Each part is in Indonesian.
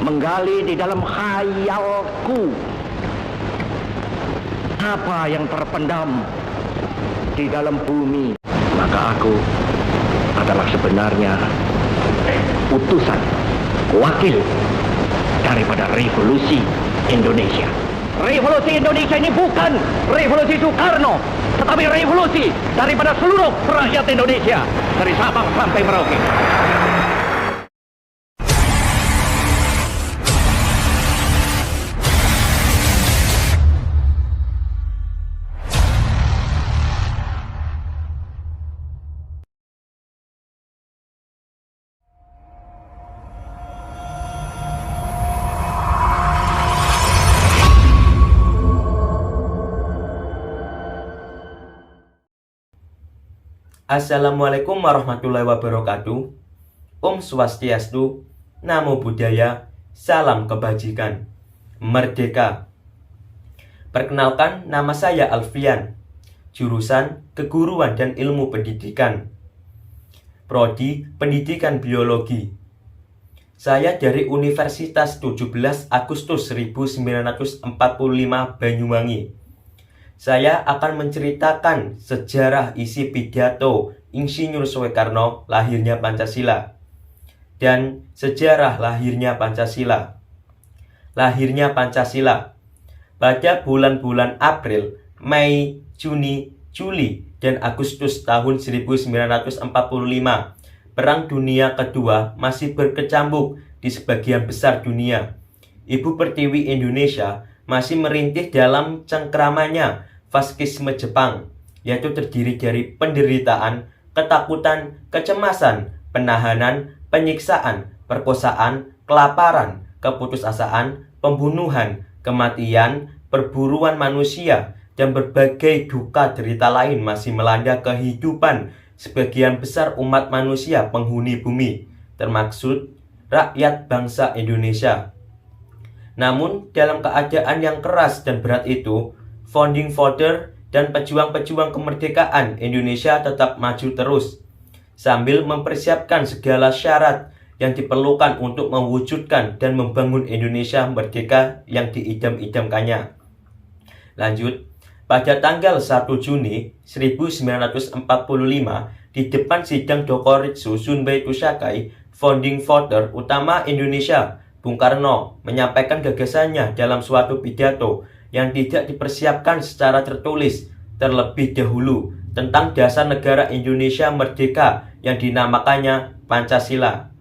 menggali di dalam khayalku apa yang terpendam di dalam bumi, maka aku adalah sebenarnya utusan, wakil daripada revolusi Indonesia. Revolusi Indonesia ini bukan revolusi Soekarno, tetapi revolusi daripada seluruh rakyat Indonesia, dari Sabang sampai Merauke. Assalamualaikum warahmatullahi wabarakatuh. Om Swastiastu, Namo Buddhaya, Salam Kebajikan, Merdeka. Perkenalkan, nama saya Alfian, jurusan Keguruan dan Ilmu Pendidikan, Prodi Pendidikan Biologi. Saya dari Universitas 17 Agustus 1945 Banyuwangi. Saya akan menceritakan sejarah isi pidato Insinyur Soekarno lahirnya Pancasila dan sejarah lahirnya Pancasila. Lahirnya Pancasila pada bulan-bulan April, Mei, Juni, Juli, dan Agustus tahun 1945. Perang Dunia Kedua masih berkecambuk di sebagian besar dunia. Ibu Pertiwi Indonesia masih merintih dalam cengkeramannya faskisme Jepang, yaitu terdiri dari penderitaan, ketakutan, kecemasan, penahanan, penyiksaan, perkosaan, kelaparan, keputusasaan, pembunuhan, kematian, perburuan manusia, dan berbagai duka derita lain masih melanda kehidupan sebagian besar umat manusia penghuni bumi, termaksud rakyat bangsa Indonesia. Namun, dalam keadaan yang keras dan berat itu, founding father dan pejuang-pejuang kemerdekaan Indonesia tetap maju terus, sambil mempersiapkan segala syarat yang diperlukan untuk mewujudkan dan membangun Indonesia merdeka yang diidam-idamkannya. Lanjut, pada tanggal 1 Juni 1945, di depan sidang Dokoritsu Shunbei Tusakai, founding father utama Indonesia, Bung Karno, menyampaikan gagasannya dalam suatu pidato yang tidak dipersiapkan secara tertulis terlebih dahulu tentang dasar negara Indonesia merdeka yang dinamakannya Pancasila.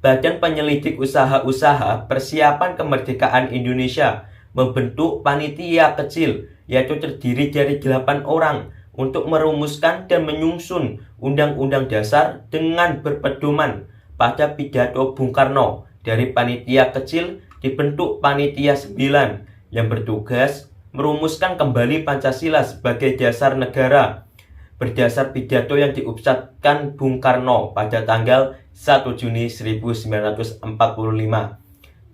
Badan Penyelidik Usaha-Usaha Persiapan Kemerdekaan Indonesia membentuk panitia kecil, yaitu terdiri dari 8 orang, untuk merumuskan dan menyusun Undang-Undang Dasar dengan berpedoman pada pidato Bung Karno. Dari panitia kecil dibentuk panitia 9 yang bertugas merumuskan kembali Pancasila sebagai dasar negara berdasar pidato yang diucapkan Bung Karno pada tanggal 1 Juni 1945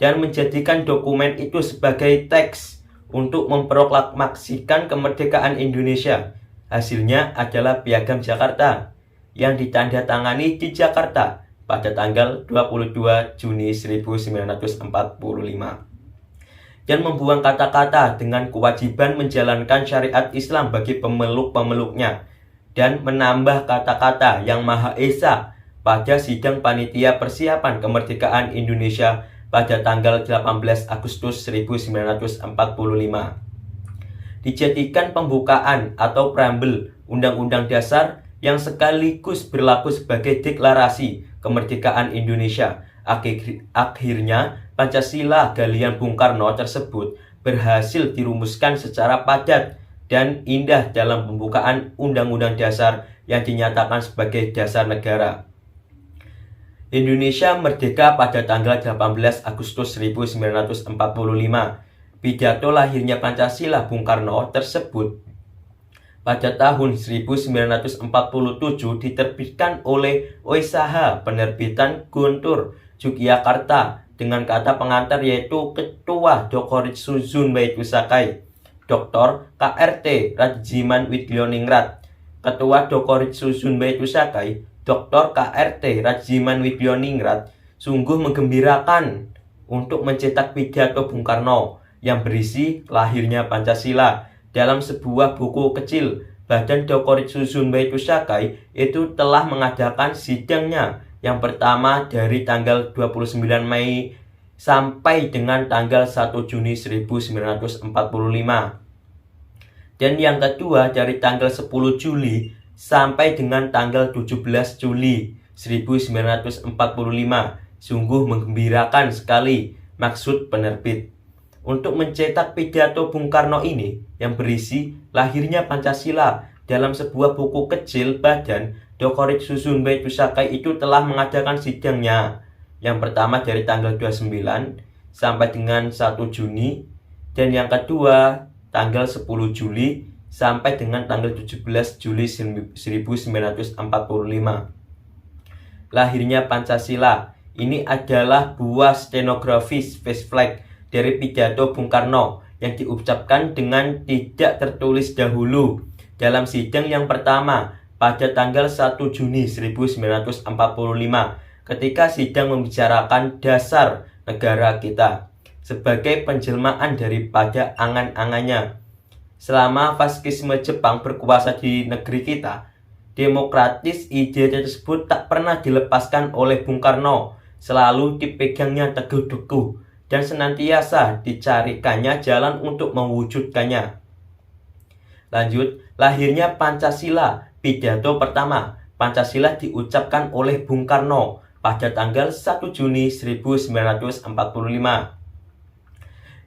dan menjadikan dokumen itu sebagai teks untuk memproklamasikan kemerdekaan Indonesia. Hasilnya adalah Piagam Jakarta yang ditandatangani di Jakarta pada tanggal 22 Juni 1945 dan membuang kata-kata dengan kewajiban menjalankan syariat Islam bagi pemeluk-pemeluknya dan menambah kata-kata yang Maha Esa pada sidang panitia persiapan kemerdekaan Indonesia pada tanggal 18 Agustus 1945. Dijadikan pembukaan atau preambel Undang-Undang Dasar yang sekaligus berlaku sebagai deklarasi kemerdekaan Indonesia. Akhirnya, Pancasila galian Bung Karno tersebut berhasil dirumuskan secara padat dan indah dalam pembukaan Undang-Undang Dasar yang dinyatakan sebagai dasar negara. Indonesia merdeka pada tanggal 18 Agustus 1945. Pidato lahirnya Pancasila Bung Karno tersebut pada tahun 1947 diterbitkan oleh OSH Penerbitan Guntur Yogyakarta dengan kata pengantar yaitu Ketua Dokoritsu Shunbei Tusakai, Dr. KRT Rajiman Widyoningrat. Ketua Dokoritsu Shunbei Tusakai, Dr. KRT Rajiman Widyoningrat, sungguh menggembirakan untuk mencetak pidato Bung Karno yang berisi lahirnya Pancasila. Dalam sebuah buku kecil, Badan Dokoritsusun Baitusakai itu telah mengadakan sidangnya yang pertama dari tanggal 29 Mei sampai dengan tanggal 1 Juni 1945. Dan yang kedua dari tanggal 10 Juli sampai dengan tanggal 17 Juli 1945. Sungguh menggembirakan sekali maksud penerbit untuk mencetak pidato Bung Karno ini yang berisi lahirnya Pancasila dalam sebuah buku kecil. Badan Dokoritsusun Baitusakai itu telah mengadakan sidangnya yang pertama dari tanggal 29 sampai dengan 1 Juni dan yang kedua tanggal 10 Juli sampai dengan tanggal 17 Juli 1945. Lahirnya Pancasila ini adalah buah stenografis face flag dari pidato Bung Karno yang diucapkan dengan tidak tertulis dahulu dalam sidang yang pertama pada tanggal 1 Juni 1945 ketika sidang membicarakan dasar negara kita sebagai penjelmaan daripada angan-angannya. Selama faskisme Jepang berkuasa di negeri kita, demokratis ide tersebut tak pernah dilepaskan oleh Bung Karno, selalu dipegangnya teguh-teguh dan senantiasa dicarikannya jalan untuk mewujudkannya. Lanjut, lahirnya Pancasila. Pidato pertama, Pancasila diucapkan oleh Bung Karno pada tanggal 1 Juni 1945.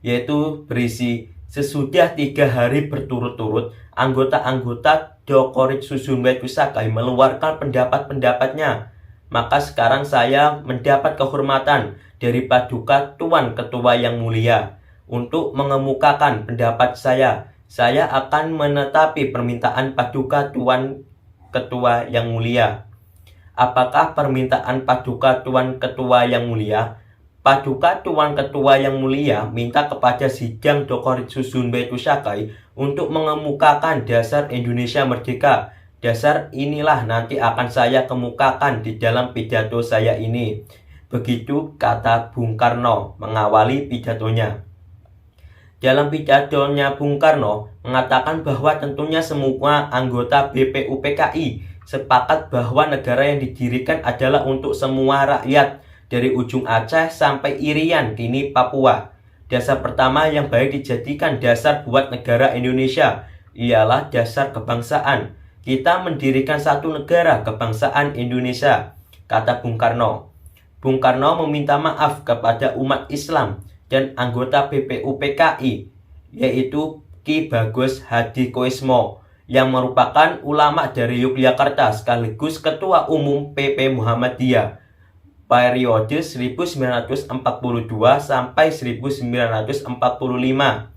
Yaitu berisi, sesudah 3 hari berturut-turut, anggota-anggota Dokoritsusun Baitusakai mengeluarkan pendapat-pendapatnya. Maka sekarang saya mendapat kehormatan dari Paduka Tuan Ketua yang Mulia untuk mengemukakan pendapat saya. Saya akan menetapi permintaan Paduka Tuan Ketua yang Mulia. Apakah permintaan Paduka Tuan Ketua yang Mulia? Paduka Tuan Ketua yang Mulia minta kepada sidang Dokoritsusun Baitusakai untuk mengemukakan dasar Indonesia Merdeka. Dasar inilah nanti akan saya kemukakan di dalam pidato saya ini. Begitu kata Bung Karno mengawali pidatonya. Dalam pidatonya Bung Karno mengatakan bahwa tentunya semua anggota BPUPKI sepakat bahwa negara yang didirikan adalah untuk semua rakyat dari ujung Aceh sampai Irian kini Papua. Dasar pertama yang baik dijadikan dasar buat negara Indonesia ialah dasar kebangsaan. Kita mendirikan satu negara kebangsaan Indonesia, kata Bung Karno. Bung Karno meminta maaf kepada umat Islam dan anggota BPUPKI, yaitu Ki Bagus Hadi Koismo, yang merupakan ulama dari Yogyakarta sekaligus Ketua Umum PP Muhammadiyah periode 1942 sampai 1945.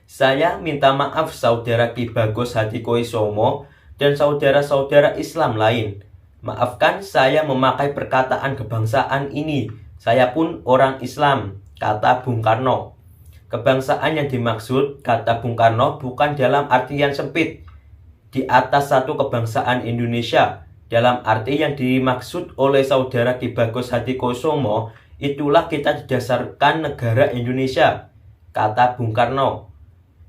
Saya minta maaf saudara Ki Bagus Hadi Koismo dan saudara-saudara Islam lain. Maafkan saya memakai perkataan kebangsaan ini. Saya pun orang Islam, kata Bung Karno. Kebangsaan yang dimaksud, kata Bung Karno, bukan dalam artian sempit di atas satu kebangsaan Indonesia. Dalam arti yang dimaksud oleh saudara Ki Bagus Hadi Koismo, itulah kita didasarkan negara Indonesia, kata Bung Karno.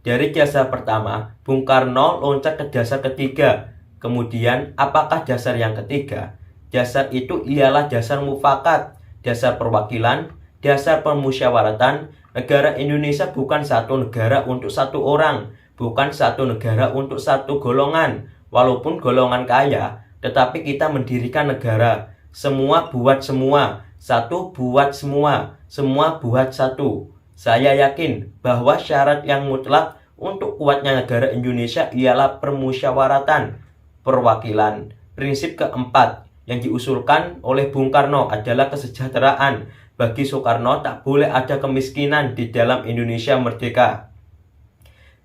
Dari dasar pertama, Bung Karno loncat ke dasar ketiga. Kemudian, apakah dasar yang ketiga? Dasar itu ialah dasar mufakat, dasar perwakilan, dasar permusyawaratan. Negara Indonesia bukan satu negara untuk satu orang, bukan satu negara untuk satu golongan. Walaupun golongan kaya, tetapi kita mendirikan negara. Semua buat semua, satu buat semua, semua buat satu. Saya yakin bahwa syarat yang mutlak untuk kuatnya negara Indonesia ialah permusyawaratan, perwakilan. Prinsip keempat yang diusulkan oleh Bung Karno adalah kesejahteraan. Bagi Soekarno tak boleh ada kemiskinan di dalam Indonesia merdeka.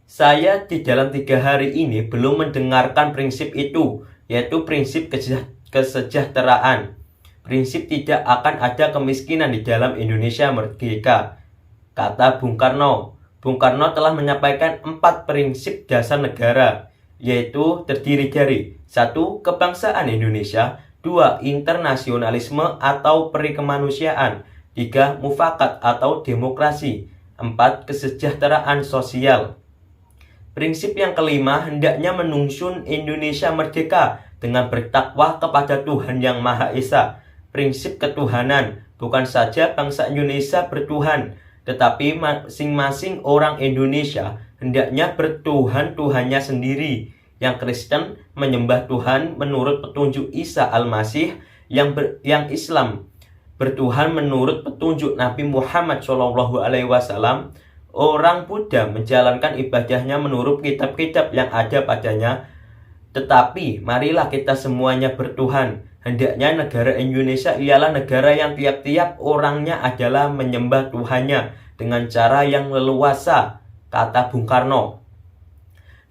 Saya di dalam 3 hari ini belum mendengarkan prinsip itu, yaitu prinsip kesejahteraan. Prinsip tidak akan ada kemiskinan di dalam Indonesia merdeka, kata Bung Karno. Bung Karno telah menyampaikan 4 prinsip dasar negara, yaitu terdiri dari 1. Kebangsaan Indonesia, 2. Internasionalisme atau perikemanusiaan, 3. Mufakat atau demokrasi. 4. Kesejahteraan sosial. Prinsip yang kelima, hendaknya menuntun Indonesia merdeka dengan bertakwa kepada Tuhan Yang Maha Esa. Prinsip ketuhanan, bukan saja bangsa Indonesia bertuhan, tetapi masing-masing orang Indonesia hendaknya bertuhan-tuhannya sendiri. Yang Kristen menyembah Tuhan menurut petunjuk Isa Al-Masih, yang Islam bertuhan menurut petunjuk Nabi Muhammad SAW. Orang Buddha menjalankan ibadahnya menurut kitab-kitab yang ada padanya. Tetapi marilah kita semuanya bertuhan. Hendaknya negara Indonesia ialah negara yang tiap-tiap orangnya adalah menyembah Tuhannya dengan cara yang leluasa, kata Bung Karno.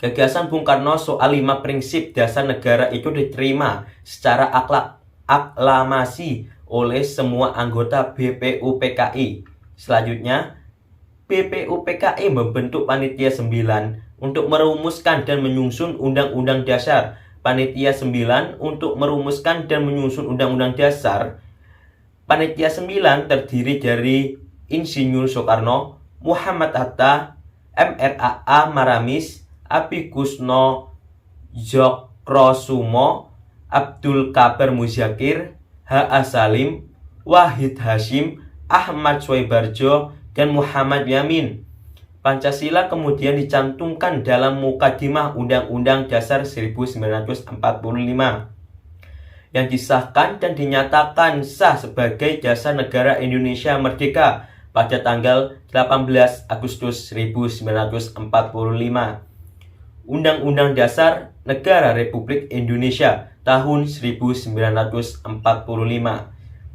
Gagasan Bung Karno soal 5 prinsip dasar negara itu diterima secara aklamasi oleh semua anggota BPUPKI. Selanjutnya, BPUPKI membentuk Panitia 9 untuk merumuskan dan menyusun Undang-Undang Dasar. Panitia 9 untuk merumuskan dan menyusun Undang-Undang Dasar. Panitia 9 terdiri dari Insinyur Soekarno, Muhammad Hatta, MRAA Maramis, Abi Kusno Jokrosumo, Abdul Kabar Muzakir, H.A. Salim, Wahid Hashim, Ahmad Soebarjo, dan Muhammad Yamin. Pancasila kemudian dicantumkan dalam Mukadimah Undang-Undang Dasar 1945 yang disahkan dan dinyatakan sah sebagai dasar negara Indonesia merdeka pada tanggal 18 Agustus 1945. Undang-Undang Dasar Negara Republik Indonesia tahun 1945.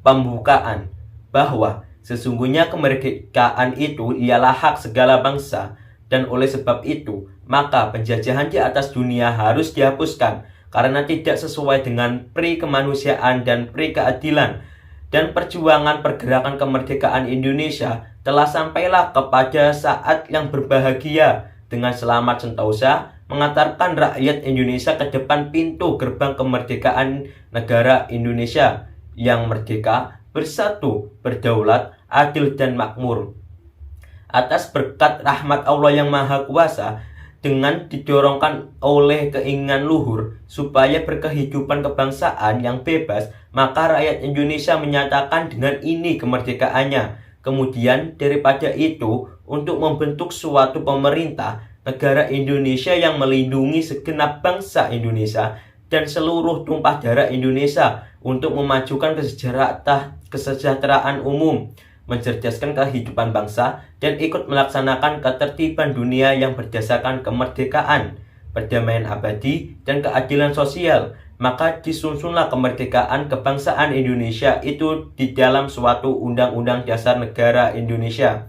Pembukaan bahwa sesungguhnya kemerdekaan itu ialah hak segala bangsa, dan oleh sebab itu, maka penjajahan di atas dunia harus dihapuskan karena tidak sesuai dengan pri kemanusiaan dan pri keadilan. Dan perjuangan pergerakan kemerdekaan Indonesia telah sampailah kepada saat yang berbahagia dengan selamat sentosa mengantarkan rakyat Indonesia ke depan pintu gerbang kemerdekaan negara Indonesia yang merdeka, bersatu, berdaulat, adil dan makmur. Atas berkat rahmat Allah yang Maha Kuasa, dengan didorongkan oleh keinginan luhur supaya berkehidupan kebangsaan yang bebas, maka rakyat Indonesia menyatakan dengan ini kemerdekaannya. Kemudian daripada itu, untuk membentuk suatu pemerintah negara Indonesia yang melindungi segenap bangsa Indonesia dan seluruh tumpah darah Indonesia untuk memajukan kesejahteraan umum, mencerdaskan kehidupan bangsa, dan ikut melaksanakan ketertiban dunia yang berdasarkan kemerdekaan, perdamaian abadi, dan keadilan sosial. Maka disusunlah kemerdekaan kebangsaan Indonesia itu di dalam suatu Undang-Undang Dasar Negara Indonesia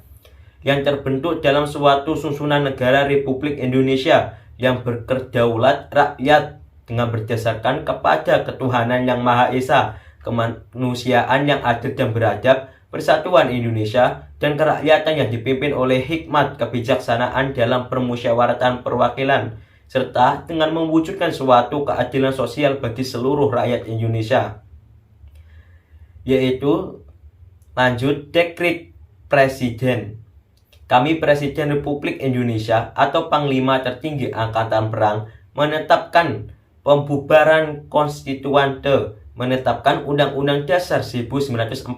yang terbentuk dalam suatu susunan negara Republik Indonesia yang berkedaulat rakyat dengan berdasarkan kepada ketuhanan yang Maha Esa, kemanusiaan yang adil dan beradab, persatuan Indonesia, dan kerakyatan yang dipimpin oleh hikmat kebijaksanaan dalam permusyawaratan perwakilan, serta dengan mewujudkan suatu keadilan sosial bagi seluruh rakyat Indonesia. Yaitu, lanjut, dekret Presiden. Kami Presiden Republik Indonesia atau Panglima Tertinggi Angkatan Perang menetapkan pembubaran konstituante, menetapkan Undang-Undang Dasar 1945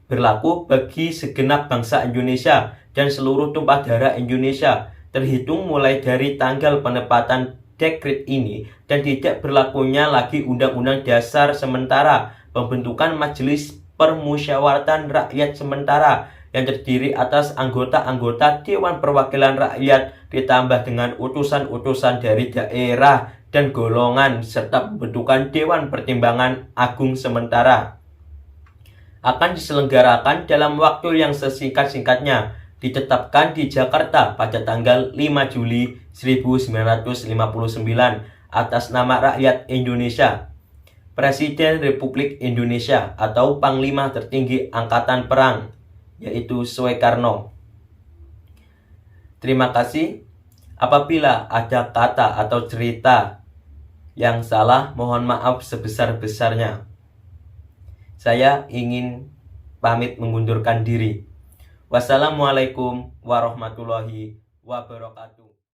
berlaku bagi segenap bangsa Indonesia dan seluruh tumpah darah Indonesia, terhitung mulai dari tanggal penempatan dekret ini, dan tidak berlakunya lagi Undang-Undang Dasar sementara pembentukan Majelis Permusyawaratan Rakyat sementara yang terdiri atas anggota-anggota Dewan Perwakilan Rakyat ditambah dengan utusan-utusan dari daerah dan golongan, serta pembentukan Dewan Pertimbangan Agung sementara. Akan diselenggarakan dalam waktu yang sesingkat-singkatnya, ditetapkan di Jakarta pada tanggal 5 Juli 1959 atas nama rakyat Indonesia. Presiden Republik Indonesia atau Panglima Tertinggi Angkatan Perang, yaitu Soekarno. Terima kasih. Apabila ada kata atau cerita yang salah, mohon maaf sebesar-besarnya. Saya ingin pamit mengundurkan diri. Wassalamualaikum warahmatullahi wabarakatuh.